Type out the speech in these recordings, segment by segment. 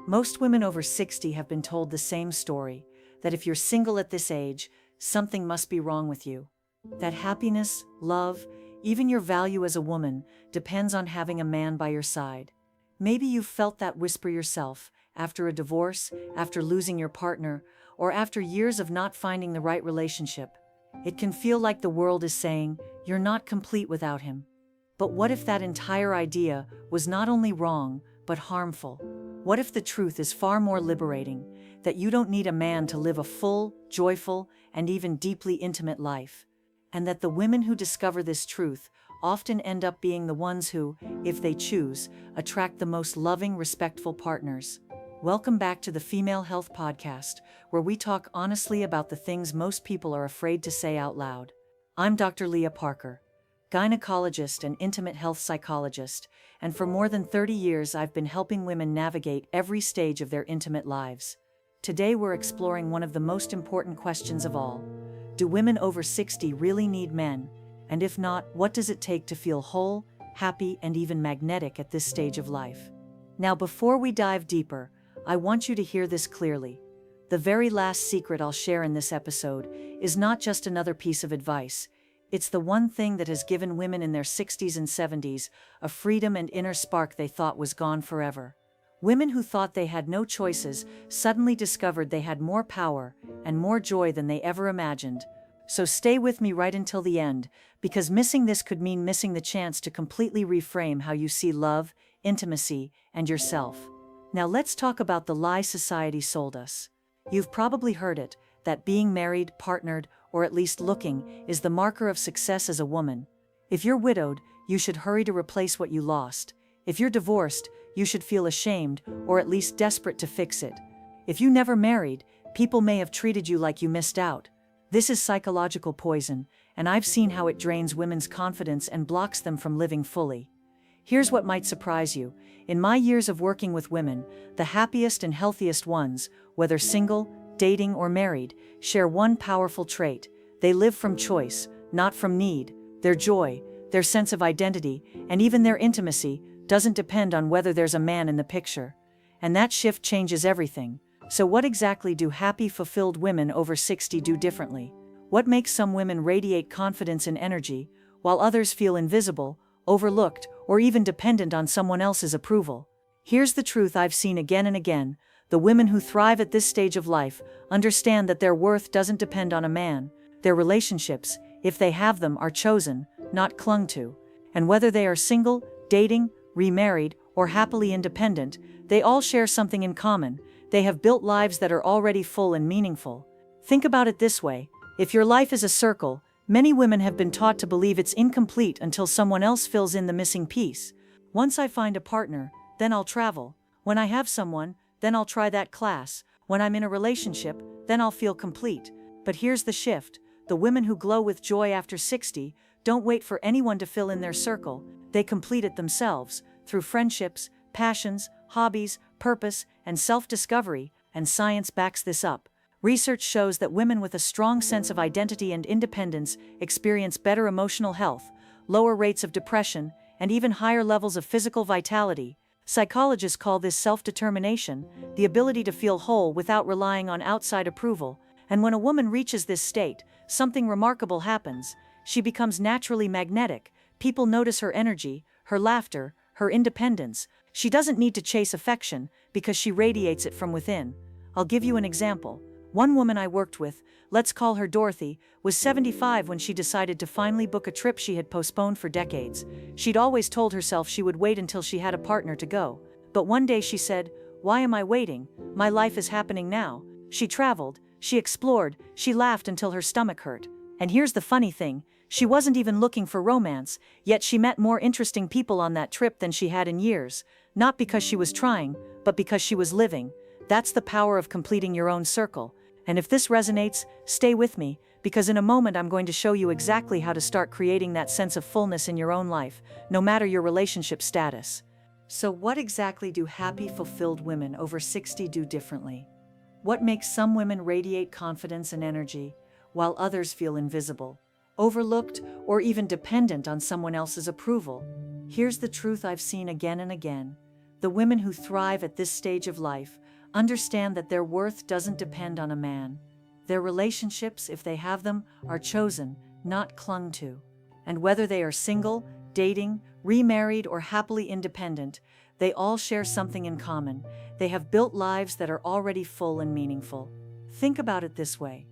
Most women over 60 have been told the same story, that if you're single at this age, something must be wrong with you. That happiness, love, even your value as a woman, depends on having a man by your side. Maybe you've felt that whisper yourself, after a divorce, after losing your partner, or after years of not finding the right relationship. It can feel like the world is saying, you're not complete without him. But what if that entire idea was not only wrong, but harmful? What if the truth is far more liberating, that you don't need a man to live a full, joyful, and even deeply intimate life? And that the women who discover this truth often end up being the ones who, if they choose, attract the most loving, respectful partners. Welcome back to the Female Health Podcast, where we talk honestly about the things most people are afraid to say out loud. I'm Dr. Leah Parker, gynecologist and intimate health psychologist, and for more than 30 years I've been helping women navigate every stage of their intimate lives. Today we're exploring one of the most important questions of all. Do women over 60 really need men? And if not, what does it take to feel whole, happy, and even magnetic at this stage of life? Now, before we dive deeper, I want you to hear this clearly. The very last secret I'll share in this episode is not just another piece of advice. It's the one thing that has given women in their 60s and 70s a freedom and inner spark they thought was gone forever. Women who thought they had no choices suddenly discovered they had more power and more joy than they ever imagined. So stay with me right until the end, because missing this could mean missing the chance to completely reframe how you see love, intimacy, and yourself. Now let's talk about the lie society sold us. You've probably heard it, that being married, partnered, or at least looking, is the marker of success as a woman. If you're widowed, you should hurry to replace what you lost. If you're divorced, you should feel ashamed, or at least desperate to fix it. If you never married, people may have treated you like you missed out. This is psychological poison, and I've seen how it drains women's confidence and blocks them from living fully. Here's what might surprise you. In my years of working with women, the happiest and healthiest ones, whether single, dating, or married, share one powerful trait. They live from choice, not from need. Their joy, their sense of identity, and even their intimacy doesn't depend on whether there's a man in the picture. And that shift changes everything. So what exactly do happy, fulfilled women over 60 do differently? What makes some women radiate confidence and energy, while others feel invisible, overlooked, or even dependent on someone else's approval? Here's the truth I've seen again and again. The women who thrive at this stage of life understand that their worth doesn't depend on a man. Their relationships, if they have them, are chosen, not clung to. And whether they are single, dating, remarried, or happily independent, they all share something in common. They have built lives that are already full and meaningful. Think about it this way. If your life is a circle, many women have been taught to believe it's incomplete until someone else fills in the missing piece. Once I find a partner, then I'll travel. When I have someone, then I'll try that class. When I'm in a relationship, then I'll feel complete. But here's the shift. The women who glow with joy after 60 don't wait for anyone to fill in their circle. They complete it themselves, through friendships, passions, hobbies, purpose, and self-discovery, and science backs this up. Research shows that women with a strong sense of identity and independence experience better emotional health, lower rates of depression, and even higher levels of physical vitality. Psychologists call this self-determination, the ability to feel whole without relying on outside approval. And when a woman reaches this state, something remarkable happens. She becomes naturally magnetic. People notice her energy, her laughter, her independence. She doesn't need to chase affection because she radiates it from within. I'll give you an example. One woman I worked with, let's call her Dorothy, was 75 when she decided to finally book a trip she had postponed for decades. She'd always told herself she would wait until she had a partner to go. But one day she said, "Why am I waiting? My life is happening now." She traveled, she explored, she laughed until her stomach hurt. And here's the funny thing, she wasn't even looking for romance, yet she met more interesting people on that trip than she had in years. Not because she was trying, but because she was living. That's the power of completing your own circle. And if this resonates, stay with me, because in a moment I'm going to show you exactly how to start creating that sense of fullness in your own life, no matter your relationship status. So what exactly do happy, fulfilled women over 60 do differently? What makes some women radiate confidence and energy, while others feel invisible, overlooked, or even dependent on someone else's approval? Here's the truth I've seen again and again. The women who thrive at this stage of life understand that their worth doesn't depend on a man. Their relationships, if they have them, are chosen, not clung to. And whether they are single, dating, remarried, or happily independent, they all share something in common. They have built lives that are already full and meaningful. Think about it this way.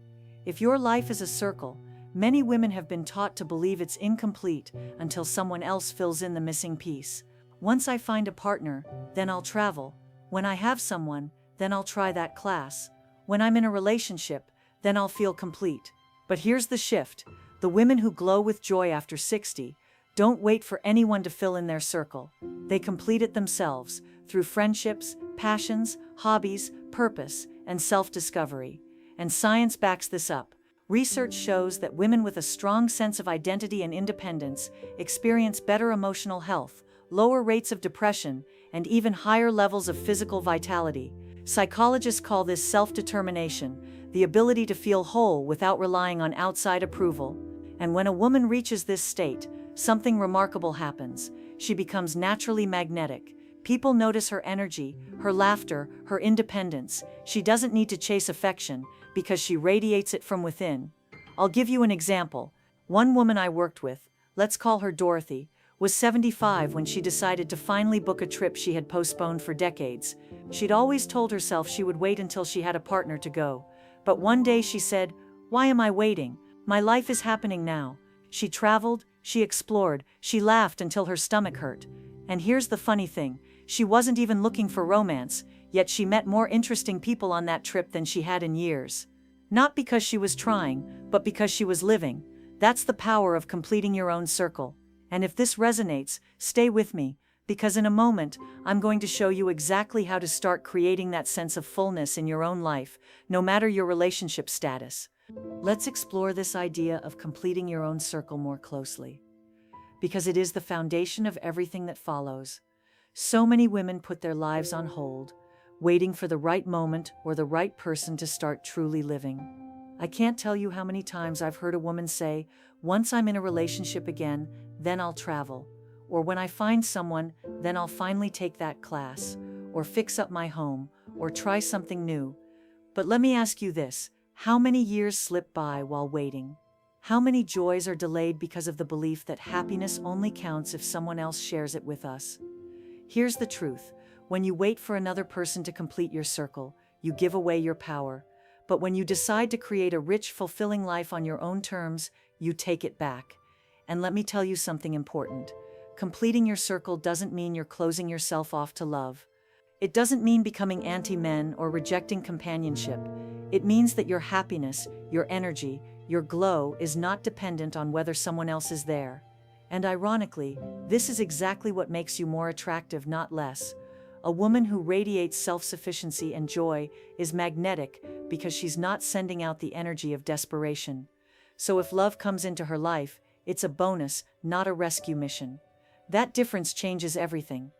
If your life is a circle, many women have been taught to believe it's incomplete until someone else fills in the missing piece. Once I find a partner, then I'll travel. When I have someone, then I'll try that class. When I'm in a relationship, then I'll feel complete. But here's the shift. The women who glow with joy after 60 don't wait for anyone to fill in their circle. They complete it themselves through friendships, passions, hobbies, purpose, and self-discovery. And science backs this up. Research shows that women with a strong sense of identity and independence experience better emotional health, lower rates of depression, and even higher levels of physical vitality. Psychologists call this self-determination, the ability to feel whole without relying on outside approval. And when a woman reaches this state, something remarkable happens. She becomes naturally magnetic. People notice her energy, her laughter, her independence. She doesn't need to chase affection because she radiates it from within. I'll give you an example. One woman I worked with, let's call her Dorothy, was 75 when she decided to finally book a trip she had postponed for decades. She'd always told herself she would wait until she had a partner to go. But one day she said, "Why am I waiting? My life is happening now." She traveled, she explored, she laughed until her stomach hurt. And here's the funny thing, she wasn't even looking for romance, yet she met more interesting people on that trip than she had in years. Not because she was trying, but because she was living. That's the power of completing your own circle. And if this resonates, stay with me, because in a moment, I'm going to show you exactly how to start creating that sense of fullness in your own life, no matter your relationship status. Let's explore this idea of completing your own circle more closely, because it is the foundation of everything that follows. So many women put their lives on hold, waiting for the right moment or the right person to start truly living. I can't tell you how many times I've heard a woman say, "Once I'm in a relationship again, then I'll travel." Or "When I find someone, then I'll finally take that class," or "fix up my home," or "try something new." But let me ask you this, how many years slip by while waiting? How many joys are delayed because of the belief that happiness only counts if someone else shares it with us? Here's the truth. When you wait for another person to complete your circle, you give away your power. But when you decide to create a rich, fulfilling life on your own terms, you take it back. And let me tell you something important. Completing your circle doesn't mean you're closing yourself off to love. It doesn't mean becoming anti-men or rejecting companionship. It means that your happiness, your energy, your glow is not dependent on whether someone else is there. And ironically, this is exactly what makes you more attractive, not less. A woman who radiates self-sufficiency and joy is magnetic because she's not sending out the energy of desperation. So if love comes into her life, it's a bonus, not a rescue mission. That difference changes everything.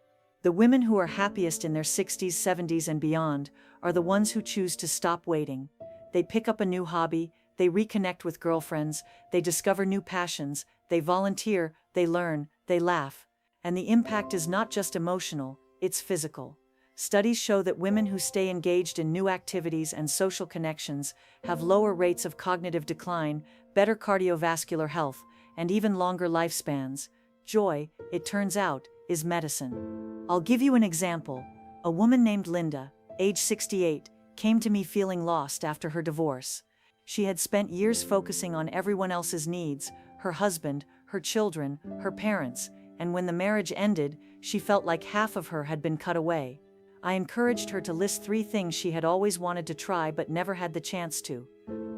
The women who are happiest in their 60s, 70s, and beyond are the ones who choose to stop waiting. They pick up a new hobby, they reconnect with girlfriends, they discover new passions, they volunteer, they learn, they laugh. And the impact is not just emotional, it's physical. Studies show that women who stay engaged in new activities and social connections have lower rates of cognitive decline, better cardiovascular health, and even longer lifespans. Joy, it turns out, is medicine. I'll give you an example. A woman named Linda, age 68, came to me feeling lost after her divorce. She had spent years focusing on everyone else's needs, her husband, her children, her parents, and when the marriage ended, she felt like half of her had been cut away. I encouraged her to list 3 things she had always wanted to try but never had the chance to.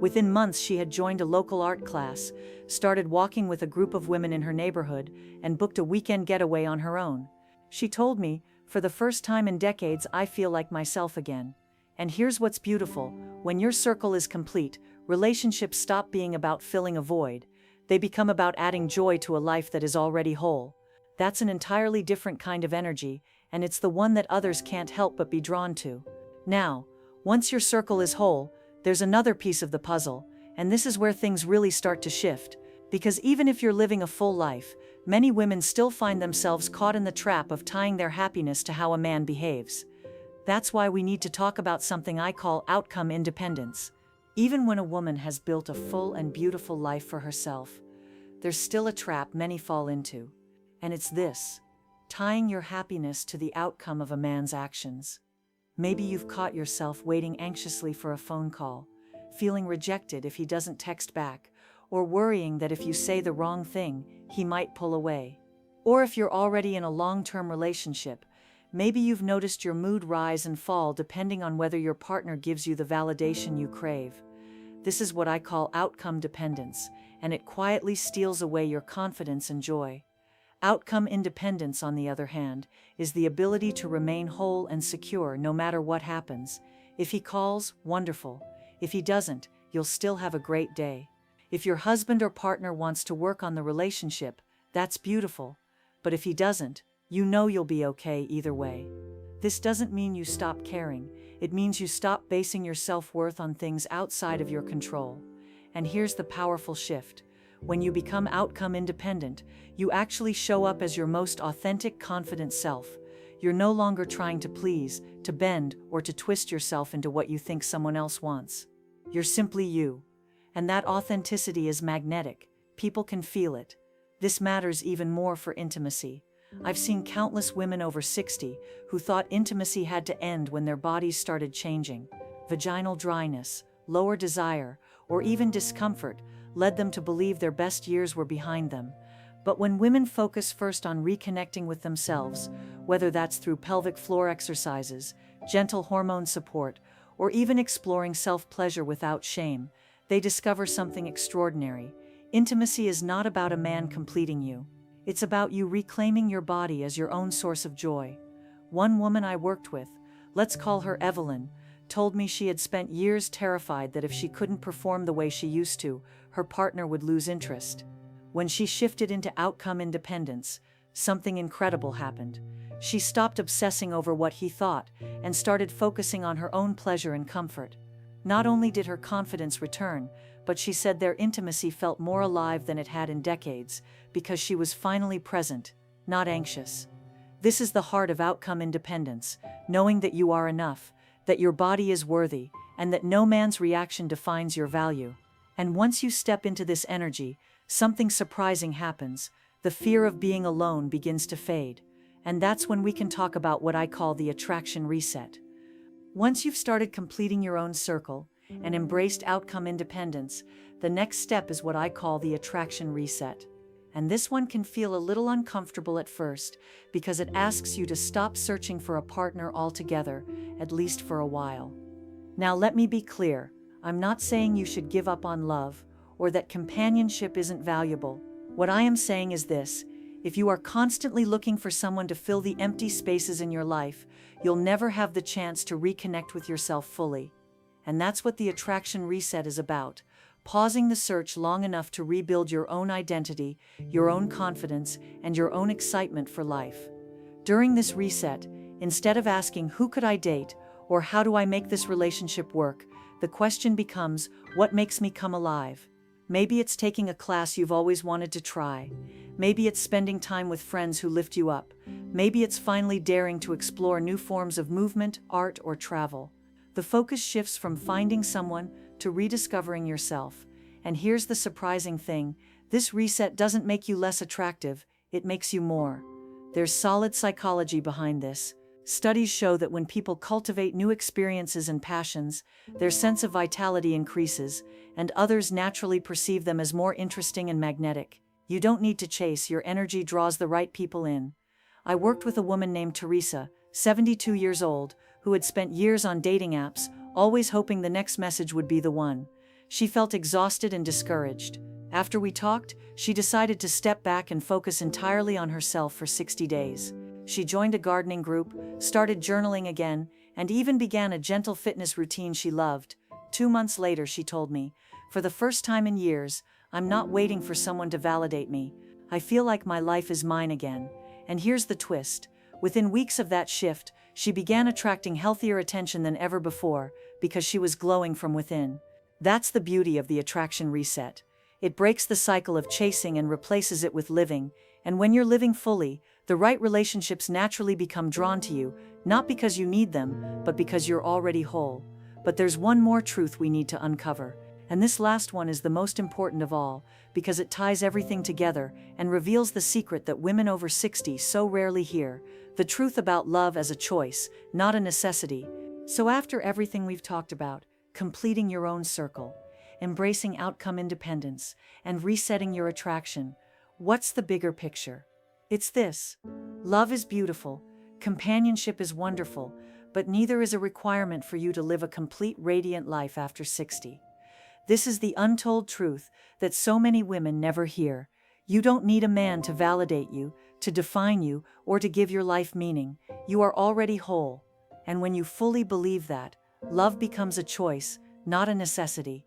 Within months, she had joined a local art class, started walking with a group of women in her neighborhood, and booked a weekend getaway on her own. She told me, "For the first time in decades, I feel like myself again." And here's what's beautiful. When your circle is complete, relationships stop being about filling a void. They become about adding joy to a life that is already whole. That's an entirely different kind of energy, and it's the one that others can't help but be drawn to. Now, once your circle is whole, there's another piece of the puzzle, and this is where things really start to shift. Because even if you're living a full life, many women still find themselves caught in the trap of tying their happiness to how a man behaves. That's why we need to talk about something I call outcome independence. Even when a woman has built a full and beautiful life for herself, there's still a trap many fall into. And it's this: tying your happiness to the outcome of a man's actions. Maybe you've caught yourself waiting anxiously for a phone call, feeling rejected if he doesn't text back, or worrying that if you say the wrong thing, he might pull away. Or if you're already in a long-term relationship, maybe you've noticed your mood rise and fall depending on whether your partner gives you the validation you crave. This is what I call outcome dependence, and it quietly steals away your confidence and joy. Outcome independence, on the other hand, is the ability to remain whole and secure no matter what happens. If he calls, wonderful. If he doesn't, you'll still have a great day. If your husband or partner wants to work on the relationship, that's beautiful. But if he doesn't, you know you'll be okay either way. This doesn't mean you stop caring. It means you stop basing your self-worth on things outside of your control. And here's the powerful shift. When you become outcome independent, you actually show up as your most authentic, confident self. You're no longer trying to please, to bend, or to twist yourself into what you think someone else wants. You're simply you. And that authenticity is magnetic. People can feel it. This matters even more for intimacy. I've seen countless women over 60 who thought intimacy had to end when their bodies started changing. Vaginal dryness, lower desire, or even discomfort led them to believe their best years were behind them. But when women focus first on reconnecting with themselves, whether that's through pelvic floor exercises, gentle hormone support, or even exploring self-pleasure without shame, they discover something extraordinary. Intimacy is not about a man completing you. It's about you reclaiming your body as your own source of joy. One woman I worked with, let's call her Evelyn, told me she had spent years terrified that if she couldn't perform the way she used to, her partner would lose interest. When she shifted into outcome independence, something incredible happened. She stopped obsessing over what he thought and started focusing on her own pleasure and comfort. Not only did her confidence return, but she said their intimacy felt more alive than it had in decades because she was finally present, not anxious. This is the heart of outcome independence, knowing that you are enough, that your body is worthy, and that no man's reaction defines your value. And once you step into this energy, something surprising happens. The fear of being alone begins to fade. And that's when we can talk about what I call the attraction reset. Once you've started completing your own circle and embraced outcome independence, the next step is what I call the attraction reset. And this one can feel a little uncomfortable at first because it asks you to stop searching for a partner altogether, at least for a while. Now let me be clear, I'm not saying you should give up on love or that companionship isn't valuable. What I am saying is this: if you are constantly looking for someone to fill the empty spaces in your life, you'll never have the chance to reconnect with yourself fully. And that's what the attraction reset is about. Pausing the search long enough to rebuild your own identity, your own confidence, and your own excitement for life. During this reset, instead of asking, "Who could I date?" or "How do I make this relationship work?" the question becomes, "What makes me come alive?" Maybe it's taking a class you've always wanted to try. Maybe it's spending time with friends who lift you up. Maybe it's finally daring to explore new forms of movement, art, or travel. The focus shifts from finding someone to rediscovering yourself. And here's the surprising thing: this reset doesn't make you less attractive, it makes you more. There's solid psychology behind this. Studies show that when people cultivate new experiences and passions, their sense of vitality increases, and others naturally perceive them as more interesting and magnetic. You don't need to chase, your energy draws the right people in. I worked with a woman named Teresa, 72 years old, who had spent years on dating apps, always hoping the next message would be the one. She felt exhausted and discouraged. After we talked, she decided to step back and focus entirely on herself for 60 days. She joined a gardening group, started journaling again, and even began a gentle fitness routine she loved. 2 months later, she told me, "For the first time in years, I'm not waiting for someone to validate me. I feel like my life is mine again." And here's the twist. Within weeks of that shift, she began attracting healthier attention than ever before because she was glowing from within. That's the beauty of the attraction reset. It breaks the cycle of chasing and replaces it with living. And when you're living fully, the right relationships naturally become drawn to you, not because you need them, but because you're already whole. But there's one more truth we need to uncover. And this last one is the most important of all, because it ties everything together and reveals the secret that women over 60 so rarely hear, the truth about love as a choice, not a necessity. So after everything we've talked about, completing your own circle, embracing outcome independence, and resetting your attraction, what's the bigger picture? It's this. Love is beautiful, companionship is wonderful, but neither is a requirement for you to live a complete radiant life after 60. This is the untold truth that so many women never hear. You don't need a man to validate you, to define you, or to give your life meaning. You are already whole. And when you fully believe that, love becomes a choice, not a necessity.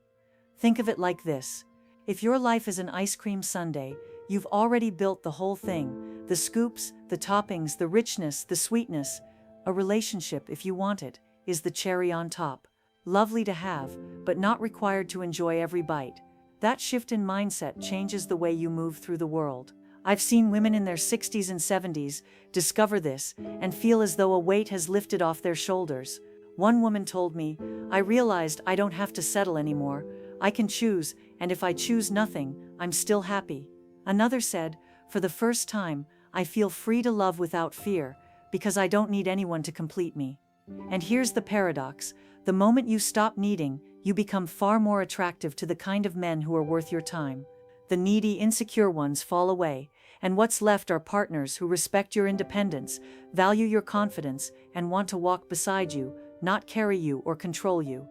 Think of it like this. If your life is an ice cream sundae, you've already built the whole thing. The scoops, the toppings, the richness, the sweetness. A relationship, if you want it, is the cherry on top. Lovely to have, but not required to enjoy every bite. That shift in mindset changes the way you move through the world. I've seen women in their 60s and 70s discover this and feel as though a weight has lifted off their shoulders. One woman told me, "I realized I don't have to settle anymore. I can choose, and if I choose nothing, I'm still happy." Another said, "For the first time, I feel free to love without fear, because I don't need anyone to complete me." And here's the paradox. The moment you stop needing, you become far more attractive to the kind of men who are worth your time. The needy, insecure ones fall away, and what's left are partners who respect your independence, value your confidence, and want to walk beside you, not carry you or control you.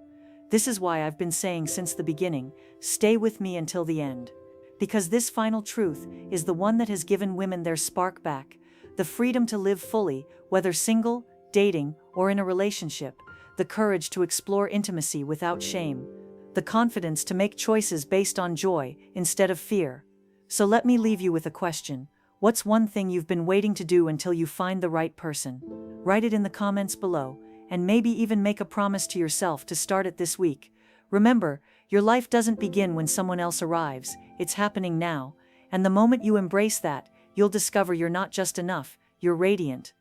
This is why I've been saying since the beginning, stay with me until the end. Because this final truth is the one that has given women their spark back, the freedom to live fully, whether single, dating, or in a relationship, the courage to explore intimacy without shame, the confidence to make choices based on joy instead of fear. So let me leave you with a question. What's one thing you've been waiting to do until you find the right person? Write it in the comments below, and maybe even make a promise to yourself to start it this week. Remember, your life doesn't begin when someone else arrives, it's happening now, and the moment you embrace that, you'll discover you're not just enough, you're radiant.